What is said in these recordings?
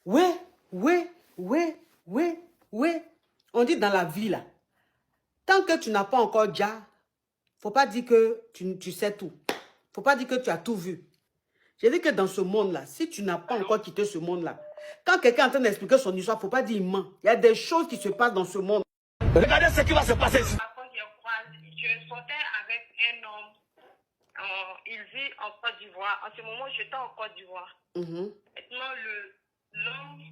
Ouais, ouais, ouais, ouais, ouais. On dit dans la vie, là, tant que tu n'as pas encore déjà, faut pas dire que tu sais tout. Faut pas dire que tu as tout vu. J'ai dit que dans ce monde-là, si tu n'as pas encore quitté ce monde-là, quand quelqu'un est en train d'expliquer son histoire, faut pas dire il ment. Il y a des choses qui se passent dans ce monde. Regardez ce qui va se passer ici. Par contre, je sortais avec un homme. Il vit en Côte d'Ivoire. En ce moment, j'étais en Côte d'Ivoire. Maintenant, l'homme,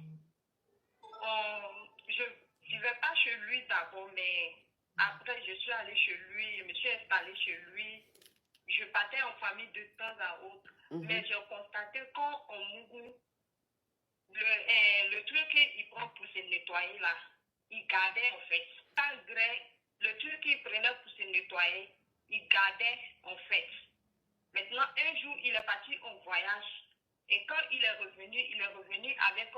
je ne vivais pas chez lui d'abord, mais après, je suis allée chez lui, je me suis installée chez lui. Je partais en famille de temps à autre. Mais j'ai constaté quand on mourut, le truc qu'il prend pour se nettoyer là, il gardait en fait. Malgré le truc qu'il prenait pour se nettoyer, il gardait en fait. Maintenant, un jour, il est parti en voyage. Et quand il est revenu avec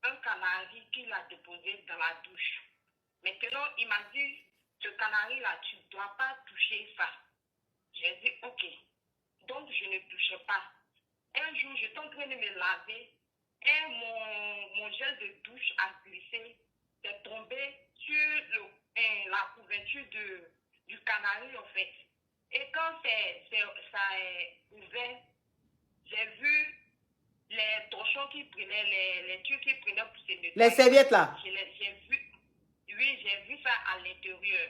un canari qu'il a déposé dans la douche. Maintenant, il m'a dit, ce canari-là, tu ne dois pas toucher ça. J'ai dit, ok. Donc, je ne touchais pas. Un jour, j'étais en train de me laver et mon gel de douche a glissé. C'est tombé sur la couverture du canari, en fait. Et quand ça est ouvert, j'ai vu les torchons qui prenaient, les trucs qui prenaient pour se nettoyer. Les serviettes là. J'ai vu ça à l'intérieur.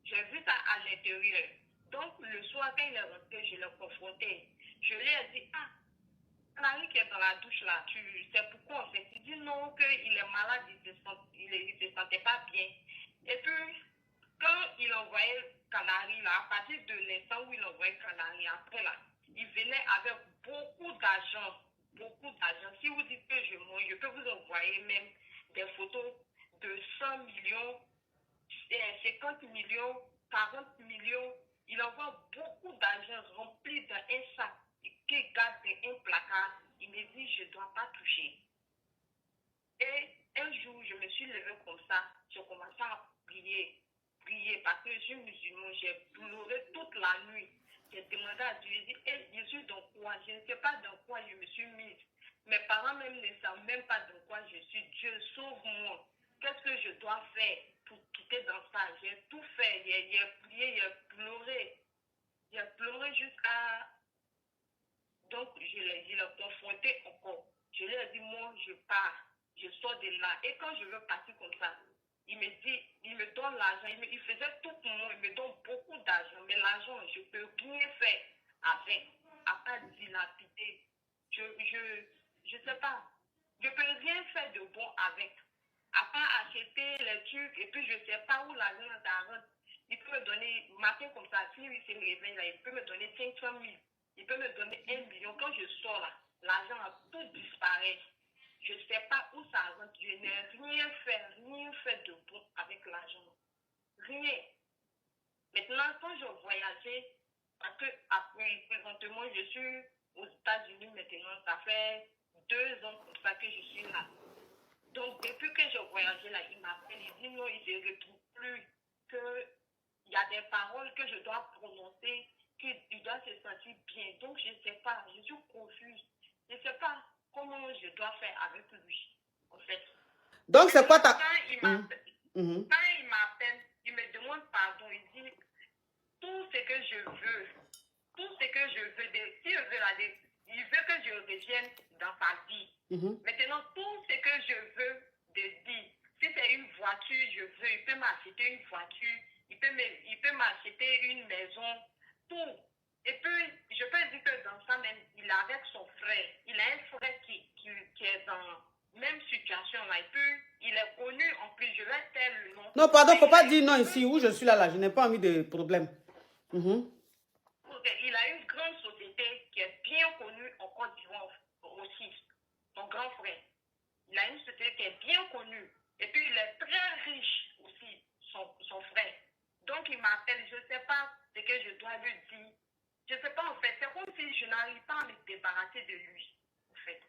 J'ai vu ça à l'intérieur. Donc, le soir, quand il est rentré, je l'ai confronté. Je lui ai dit, ah, Canari qui est dans la douche là, tu sais pourquoi en fait? Il dit non, qu'il est malade, il ne se sentait pas bien. Et puis, quand il envoyait Canari là, à partir de l'instant où il envoyait Canari, après là, il venait avec beaucoup d'argent. Beaucoup d'argent. Si vous dites que je peux vous envoyer même des photos de 100 millions, 50 millions, 40 millions. Il envoie beaucoup d'argent rempli dans un sac qu'il garde dans un placard. Il me dit, je ne dois pas toucher. Et un jour, je me suis levée comme ça. J'ai commencé à prier parce que je suis musulman. J'ai pleuré toute la nuit. J'ai demandé à Dieu, j'ai dit, hey, je suis dans quoi? Je ne sais pas dans quoi je me suis mise. Mes parents même ne savent même pas dans quoi je suis. Dieu, sauve-moi. Qu'est-ce que je dois faire pour quitter dans ça? J'ai tout fait. J'ai prié, j'ai pleuré. J'ai pleuré jusqu'à... Donc, je l'ai confronté encore. Je lui ai dit, moi, je pars. Je sors de là. Et quand je veux partir comme ça, il me dit, il me donne l'argent. Il faisait tout pour moi. Il me donne beaucoup d'argent. Mais l'argent, je ne peux rien faire avec. À part dilapider. Je sais pas. Je ne peux rien faire de bon avec. À part acheter les trucs. Et puis, je ne sais pas où l'argent s'arrête. Il peut me donner, matin comme ça, si il se réveille là, il peut me donner 500 000. Il peut me donner 1 million. Quand je sors là, l'argent a tout disparu. Je ne sais pas où ça rentre. Je n'ai rien fait de bon avec l'argent. Rien. Maintenant, quand je voyageais, parce que après, présentement, je suis aux États-Unis maintenant, ça fait 2 ans comme ça que je suis là. Donc, depuis que je voyageais là, il m'appelle, il dit non, il ne se retrouve plus, qu'il y a des paroles que je dois prononcer, qu'il doit se sentir bien. Donc, je ne sais pas, je suis confuse. Je ne sais pas comment je dois faire avec lui, en fait. Donc, c'est quoi ta... Quand il m'appelle, il me demande pardon, il dit tout ce que je veux, si je veux il veut que je revienne dans sa vie. Maintenant, tout ce que je veux de dire, si c'est une voiture, je veux, il peut m'acheter une voiture, il peut m'acheter une maison, tout. Et puis, je peux dire que dans ça même, il est avec son frère. Il a un frère qui est dans même situation là. Et puis, il est connu en plus, je vais taire le nom. Non, pardon, faut pas dire non ici où je suis là, je n'ai pas envie de problème. Il a une grande société qui est bien connue en Côte d'Ivoire aussi, son grand frère. Il a une société qui est bien connue. Et puis, il est très riche aussi, son frère. Donc, il m'appelle, je ne sais pas ce que je dois lui dire. Je ne sais pas, en fait. C'est comme si je n'arrive pas à me débarrasser de lui, en fait.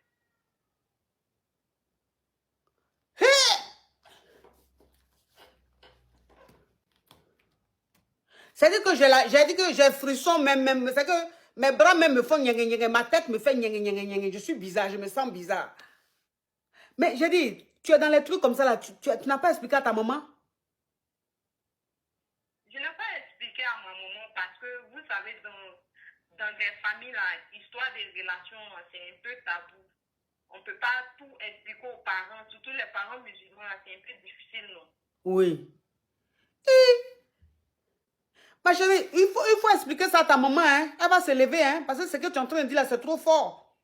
C'est-à-dire que j'ai dit que j'ai frisson même. C'est que Mes bras même me font nyeng, ma tête me fait nyeng. Je suis bizarre, je me sens bizarre. Mais j'ai dit, tu es dans les trucs comme ça là, tu n'as pas expliqué à ta maman? Je n'ai pas expliqué à ma maman parce que vous savez, dans des familles là, l'histoire des relations, c'est un peu tabou. On ne peut pas tout expliquer aux parents, surtout les parents musulmans, c'est un peu difficile, non? Oui. Ma chérie, il faut expliquer ça à ta maman, hein. Elle va se lever, hein, parce que ce que tu es en train de dire là, c'est trop fort.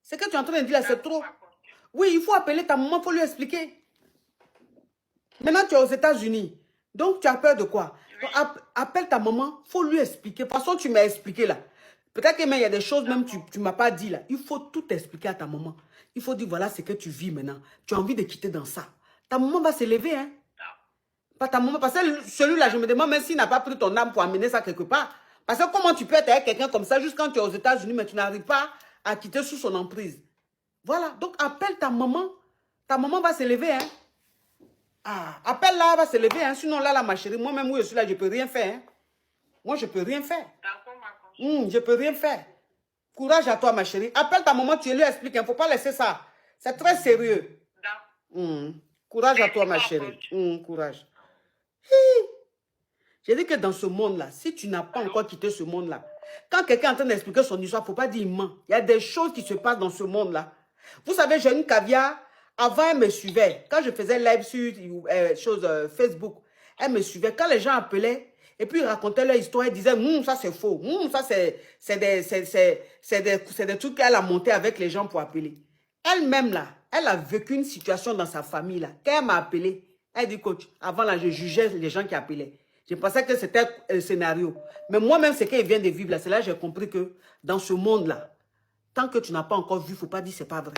Ce que tu es en train de dire là, c'est trop. Oui, il faut appeler ta maman, il faut lui expliquer. Maintenant, tu es aux États-Unis. Donc, tu as peur de quoi? Donc, appelle ta maman, il faut lui expliquer. De toute façon, tu m'as expliqué là. Peut-être qu'il y a des choses même que tu ne m'as pas dit là. Il faut tout expliquer à ta maman. Il faut dire, voilà ce que tu vis maintenant. Tu as envie de quitter dans ça. Ta maman va se lever, hein. Pas ta maman, parce que celui-là, je me demande même s'il n'a pas pris ton âme pour amener ça quelque part. Parce que comment tu peux être avec quelqu'un comme ça, juste quand tu es aux États-Unis, mais tu n'arrives pas à quitter sous son emprise. Voilà, donc appelle ta maman. Ta maman va se lever, hein. Ah, appelle-la, elle va se lever, hein. Sinon là, ma chérie, moi-même où je suis là, je ne peux rien faire, hein. Moi, je ne peux rien faire. Je ne peux rien faire. Courage à toi, ma chérie. Appelle ta maman, tu lui expliques, il ne faut pas laisser ça. C'est très sérieux. Courage à toi, ma chérie. Courage. J'ai dit que dans ce monde-là, si tu n'as pas encore quitté ce monde-là, quand quelqu'un est en train d'expliquer son histoire, il ne faut pas dire il ment. Il y a des choses qui se passent dans ce monde-là. Vous savez, j'ai une caviar. Avant, elle me suivait. Quand je faisais live sur Facebook, elle me suivait. Quand les gens appelaient, et puis ils racontaient leur histoire, ils disaient, ça c'est faux. Ça c'est des trucs qu'elle a monté avec les gens pour appeler. Elle-même là, elle a vécu une situation dans sa famille là. Quand elle m'a appelé, elle dit, coach, avant là, je jugeais les gens qui appelaient. Je pensais que c'était un scénario. Mais moi-même, ce qu'elle vient de vivre là, c'est là que j'ai compris que dans ce monde-là, tant que tu n'as pas encore vu, il ne faut pas dire que ce n'est pas vrai.